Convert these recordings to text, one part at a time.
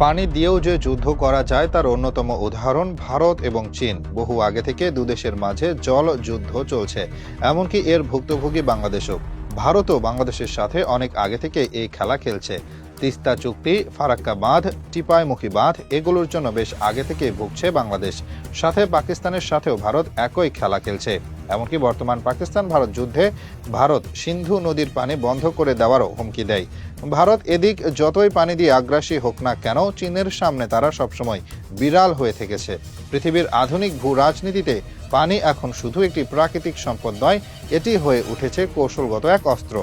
পানি দিয়েও যে যুদ্ধ করা যায় তার অন্যতম উদাহরণ ভারত এবং চীন। বহু আগে থেকে দুদেশের মাঝে জল যুদ্ধ চলছে, এমনকি এর ভুক্তভোগী বাংলাদেশও। ভারতও বাংলাদেশের সাথে অনেক আগে থেকে এই খেলা খেলছে। তিস্তা চুক্তি, ফারাক্কা বাঁধ, টিপাইমুখী বাঁধ এগুলোর জন্য বেশ আগে থেকে ভুগছে বাংলাদেশ। সাথে পাকিস্তানের সাথেও ভারত একই খেলা খেলছে। এমনকি বর্তমান পাকিস্তান ভারত যুদ্ধে ভারত সিন্ধু নদীর পানি বন্ধ করে দেওয়ারও হুমকি দেয়। ভারত এদিক যতই পানি দিয়ে আগ্রাসী হোক না কেন, চীনের সামনে তারা সবসময় বিড়াল হয়ে থেকেছে। পৃথিবীর আধুনিক ভূ রাজনীতিতে পানি এখন শুধু একটি প্রাকৃতিক সম্পদ নয়, এটি হয়ে উঠেছে কৌশলগত এক অস্ত্র।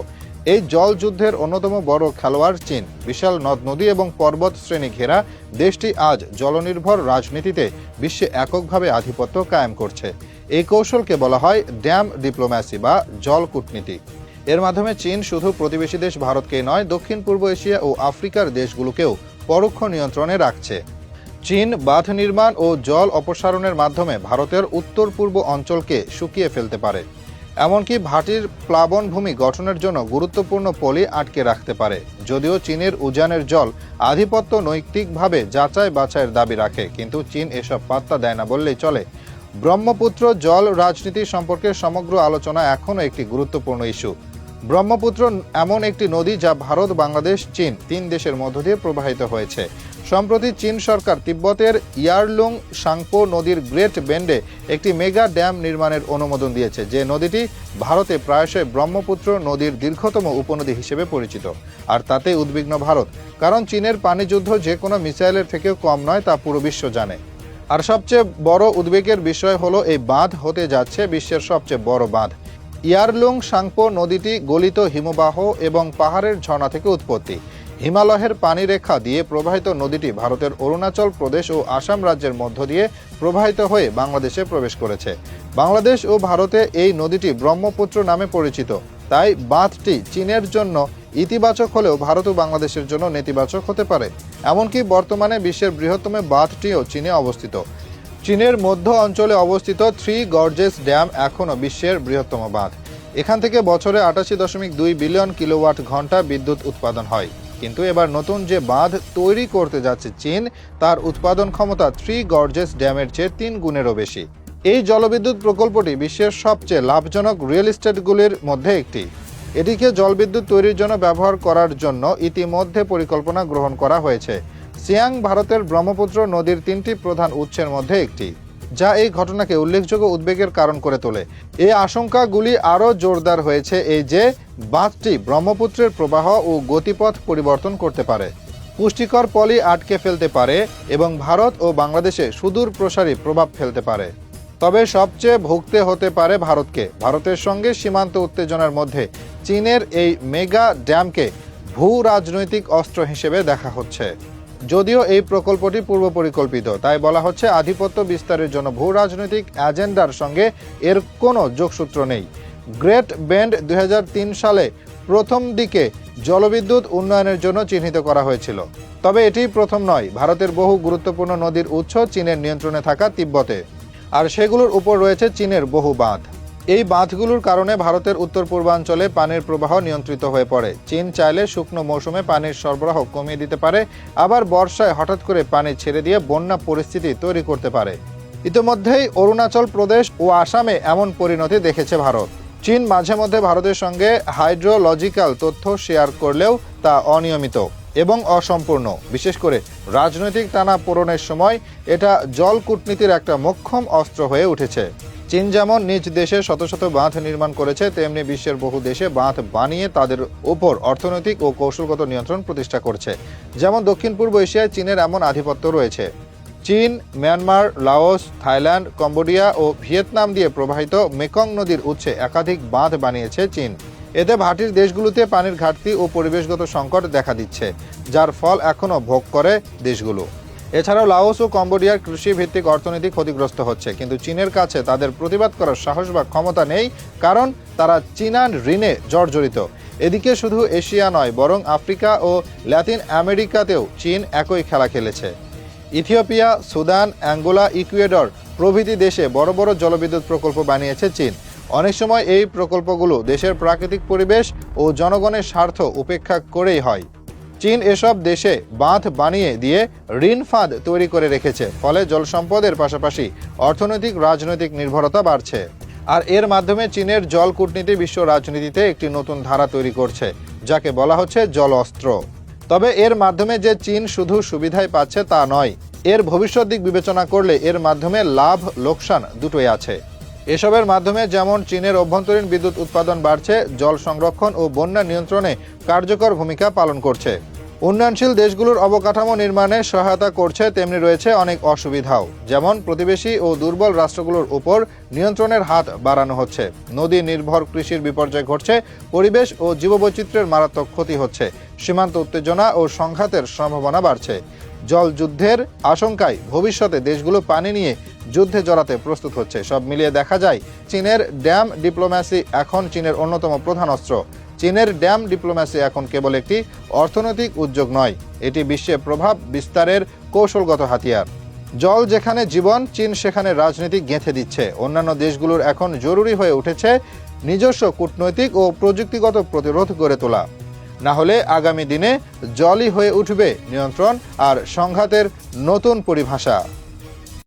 এই জল যুদ্ধের অন্যতম বড় খেলোয়াড় চীন। বিশাল নদ নদী এবং পর্বত শ্রেণী ঘেরা দেশটি আজ জলনির্ভর রাজনীতিতে বিশ্বে এককভাবে আধিপত্য কায়েম করছে। এই কৌশলকে বলা হয় ড্যাম ডিপ্লোম্যাসি বা জল কূটনীতি। এর মাধ্যমে চীন শুধু প্রতিবেশী দেশ ভারতকেই নয়, দক্ষিণ পূর্ব এশিয়া ও আফ্রিকার দেশগুলোকেও পরোক্ষ নিয়ন্ত্রণে রাখছে। চীন বাঁধ নির্মাণ ও জল অপসারণের মাধ্যমে ভারতের উত্তর পূর্ব অঞ্চলকে শুকিয়ে ফেলতে পারে। এমনকি ভাটির প্লাবনভূমি গঠনের জন্য গুরুত্বপূর্ণ পলি আটকে রাখতে পারে। যদিও চীনের উজানের জল আধিপত্য নৈতিকভাবে যাচাই বাছাইয়ের দাবি রাখে, কিন্তু চীন এসব পাত্তা দেয় না বললেই চলে। ব্রহ্মপুত্র জল রাজনীতি সম্পর্কে সমগ্র আলোচনা এখনও একটি গুরুত্বপূর্ণ ইস্যু। ব্রহ্মপুত্র এমন একটি নদী যা ভারত, বাংলাদেশ, চীন তিন দেশের মধ্য দিয়ে প্রবাহিত হয়েছে। সম্প্রতি চীন সরকার তিব্বতের ইয়ারলুং সাংপো নদীর গ্রেট বেন্ডে একটি মেগা ড্যাম নির্মাণের অনুমোদন দিয়েছে, যে নদীটি ভারতে প্রায়শই ব্রহ্মপুত্র নদীর দীর্ঘতম উপনদী হিসেবে পরিচিত। আর তাতে উদ্বিগ্ন ভারত, কারণ চীনের পানিযুদ্ধ যে কোনো মিসাইলের থেকেও কম নয়, তা পুরো বিশ্ব জানে। আর সবচেয়ে বড় উদ্বেগের বিষয় হলো এই বাঁধ হতে যাচ্ছে বিশ্বের সবচেয়ে বড় বাঁধ। ইয়ারলুং সাংপো নদীটি গলিত হিমবাহ এবং পাহাড়ের ঝর্ণা থেকে উৎপত্তি। হিমালয়ের পানিরেখা দিয়ে প্রবাহিত নদীটি ভারতের অরুণাচল প্রদেশ ও আসাম রাজ্যের মধ্য দিয়ে প্রবাহিত হয়ে বাংলাদেশে প্রবেশ করেছে। বাংলাদেশ ও ভারতে এই নদীটি ব্রহ্মপুত্র নামে পরিচিত। তাই বাঁধটি চীনের জন্য ইতিবাচক হলেও ভারত ও বাংলাদেশের জন্য নেতিবাচক হতে পারে। এমনকি বর্তমানে বিশ্বের বৃহত্তম বাঁধটিও চীনে অবস্থিত। চীনের মধ্য অঞ্চলে অবস্থিত থ্রি গর্জেস ড্যাম এখনও বিশ্বের বৃহত্তম বাঁধ। এখান থেকে বছরে 88.2 বিলিয়ন কিলোওয়াট ঘন্টা বিদ্যুৎ উৎপাদন হয়। কিন্তু এবার নতুন যে বাঁধ তৈরি করতে যাচ্ছে চীন, তার উৎপাদন ক্ষমতা থ্রি গর্জেস ড্যামের চেয়ে 3 গুণেরও বেশি। এই জলবিদ্যুৎ প্রকল্পটি বিশ্বের সবচেয়ে লাভজনক রিয়েল এস্টেটগুলির মধ্যে একটি। এটিকে জলবিদ্যুৎ তৈরির জন্য ব্যবহার করার জন্য ইতিমধ্যে পরিকল্পনা গ্রহণ করা হয়েছে। সিয়াং ভারতের ব্রহ্মপুত্র নদীর 3টি প্রধান উৎসের মধ্যে একটি, যা এই ঘটনাকে উল্লেখযোগ্য উদ্বেগের কারণ করে তোলে। এই আশঙ্কাগুলি আরও জোরদার হয়েছে এই যে বাঁধটি ব্রহ্মপুত্রের প্রবাহ ও গতিপথ পরিবর্তন করতে পারে, পুষ্টিকর পলি আটকে ফেলতে পারে এবং ভারত ও বাংলাদেশে সুদূর প্রসারী প্রভাব ফেলতে পারে। তবে সবচেয়ে ভুগতে হতে পারে ভারতকে। ভারতের সঙ্গে সীমান্ত উত্তেজনার মধ্যে চীনের এই মেগা ড্যামকে ভূ রাজনৈতিক অস্ত্র হিসেবে দেখা হচ্ছে। যদিও এই প্রকল্পটি পূর্ব পরিকল্পিত, তাই বলা হচ্ছে আধিপত্য বিস্তারের জন্য ভূ রাজনৈতিক এজেন্ডার সঙ্গে এর কোনো যোগসূত্র নেই। গ্রেট বেন্ড 2003 সালে প্রথম দিকে জলবিদ্যুৎ উন্নয়নের জন্য চিহ্নিত করা হয়েছিল। তবে এটি প্রথম নয়। ভারতের বহু গুরুত্বপূর্ণ নদীর উৎস চীনের নিয়ন্ত্রণে থাকা তিব্বতে, আর সেগুলোর উপর রয়েছে চীনের বহু বাঁধ। এই বাঁধগুলোর কারণে ভারতের উত্তর পূর্বাঞ্চলে পানির প্রবাহ নিয়ন্ত্রিত হয়ে পড়ে। চীন চাইলে শুকনো মৌসুমে পানির সরবরাহ কমিয়ে দিতে পারে, আবার বর্ষায় হঠাৎ করে পানি ছেড়ে দিয়ে বন্যা পরিস্থিতি তৈরি করতে পারে। ইতিমধ্যেই অরুণাচল প্রদেশ ও আসামে এমন পরিণতি দেখেছে ভারত। চীন মাঝে মধ্যে ভারতের সঙ্গে হাইড্রোলজিক্যাল তথ্য শেয়ার করলেও তা অনিয়মিত এবং অসম্পূর্ণ। বিশেষ করে রাজনৈতিক টানাপোড়েনের সময় এটা জল কূটনীতির একটা মোক্ষম অস্ত্র হয়ে উঠেছে। চীন যেমন নিজ দেশে শত শত বাঁধ নির্মাণ করেছে, তেমনি বিশ্বের বহু দেশে বাঁধ বানিয়ে তাদের উপর অর্থনৈতিক ও কৌশলগত নিয়ন্ত্রণ প্রতিষ্ঠা করছে। যেমন দক্ষিণ পূর্ব এশিয়ায় চীনের এমন আধিপত্য রয়েছে। চীন মিয়ানমার, লাওস, থাইল্যান্ড, কম্বোডিয়া ও ভিয়েতনাম দিয়ে প্রবাহিত মেকং নদীর উৎসে একাধিক বাঁধ বানিয়েছে চীন। এতে ভাটির দেশগুলোতে পানির ঘাটতি ও পরিবেশগত সংকট দেখা দিচ্ছে, যার ফল এখনও ভোগ করে দেশগুলো। এছাড়াও লাওস ও কম্বোডিয়ার কৃষিভিত্তিক অর্থনীতি ক্ষতিগ্রস্ত হচ্ছে, কিন্তু চীনের কাছে তাদের প্রতিবাদ করার সাহস বা ক্ষমতা নেই, কারণ তারা চীনা ঋণে জর্জরিত। এদিকে শুধু এশিয়া নয়, বরং আফ্রিকা ও ল্যাতিন আমেরিকাতেও চীন একই খেলা খেলেছে। ইথিওপিয়া, সুদান, অ্যাঙ্গোলা, ইকুয়েডর প্রভৃতি দেশে বড় বড় জলবিদ্যুৎ প্রকল্প বানিয়েছে চীন। অনেক সময় এই প্রকল্পগুলো দেশের প্রাকৃতিক পরিবেশ ও জনগণের স্বার্থ উপেক্ষা করেই হয়। চীন এসব দেশে বাঁধ বানিয়ে দিয়ে ঋণ ফাঁদ তৈরি করে রেখেছে, ফলে জল সম্পদের পাশাপাশি অর্থনৈতিক রাজনৈতিক নির্ভরতা বাড়ছে। আর এর মাধ্যমে চীনের জল কূটনীতি বিশ্ব রাজনীতিতে একটি নতুন ধারা তৈরি করছে, যাকে বলা হচ্ছে জল অস্ত্র। তবে এর মাধ্যমে যে চীন শুধু সুবিধাই পাচ্ছে তা নয়, এর ভবিষ্যৎ দিক বিবেচনা করলে এর মাধ্যমে লাভ লোকসান দুটোই আছে। এসবের মাধ্যমে যেমন চীনের অভ্যন্তরীণ বিদ্যুৎ উৎপাদন বাড়ছে, জল সংরক্ষণ ও বন্যা নিয়ন্ত্রণে কার্যকর ভূমিকা পালন করছে, উন্নয়নশীল দেশগুলোর অবকাঠামো নির্মাণে সহায়তা করছে, তেমনি রয়েছে অনেক অসুবিধাও, যেমন প্রতিবেশী ও দুর্বল রাষ্ট্রগুলোর উপর নিয়ন্ত্রণের হাত বাড়ানো হচ্ছে, নদী নির্ভর কৃষির বিপর্যয় ঘটছে, পরিবেশ ও জীববৈচিত্র্যের মারাত্মক ক্ষতি হচ্ছে, সীমান্ত উত্তেজনা ও সংঘাতের সম্ভাবনা বাড়ছে। জল যুদ্ধের আশঙ্কায় ভবিষ্যতে দেশগুলো পানি নিয়ে যুদ্ধে জড়াতে প্রস্তুত হচ্ছে। সব মিলিয়ে দেখা যায় চীনের ড্যাম ডিপ্লোম্যাসি এখন চীনের অন্যতম প্রধান অস্ত্র। চীনের ড্যাম ডিপ্লোম্যাসি এখন কেবল একটি অর্থনৈতিক উদ্যোগ নয়, এটি বিশ্বে প্রভাব বিস্তারের কৌশলগত হাতিয়ার। জল যেখানে জীবন, চীন সেখানে রাজনীতি গেঁথে দিচ্ছে। অন্যান্য দেশগুলোর এখন জরুরি হয়ে উঠেছে নিজস্ব কূটনৈতিক ও প্রযুক্তিগত প্রতিরোধ গড়ে তোলা, না হলে আগামী দিনে জলই হয়ে উঠবে নিয়ন্ত্রণ আর সংঘাতের নতুন পরিভাষা।